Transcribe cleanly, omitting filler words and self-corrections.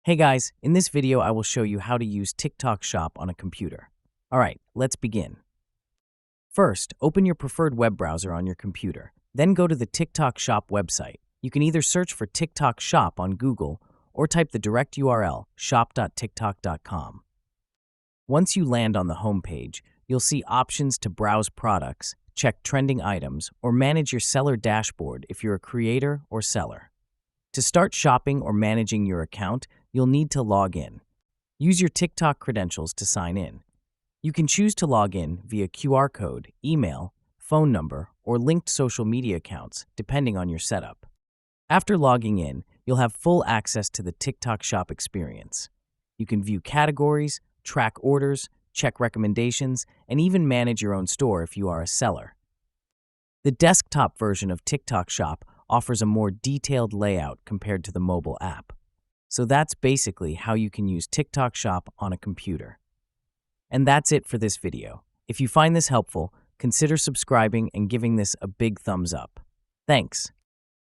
Hey guys, in this video I will show you how to use TikTok Shop on a computer. Alright, let's begin. First, open your preferred web browser on your computer. Then go to the TikTok Shop website. You can either search for TikTok Shop on Google or type the direct URL shop.tiktok.com. Once you land on the home page, you'll see options to browse products, check trending items, or manage your seller dashboard if you're a creator or seller. To start shopping or managing your account, you'll need to log in. Use your TikTok credentials to sign in. You can choose to log in via QR code, email, phone number, or linked social media accounts, depending on your setup. After logging in, you'll have full access to the TikTok Shop experience. You can view categories, track orders, check recommendations, and even manage your own store if you are a seller. The desktop version of TikTok Shop offers a more detailed layout compared to the mobile app. So that's basically how you can use TikTok Shop on a computer. And that's it for this video. If you find this helpful, consider subscribing and giving this a big thumbs up. Thanks.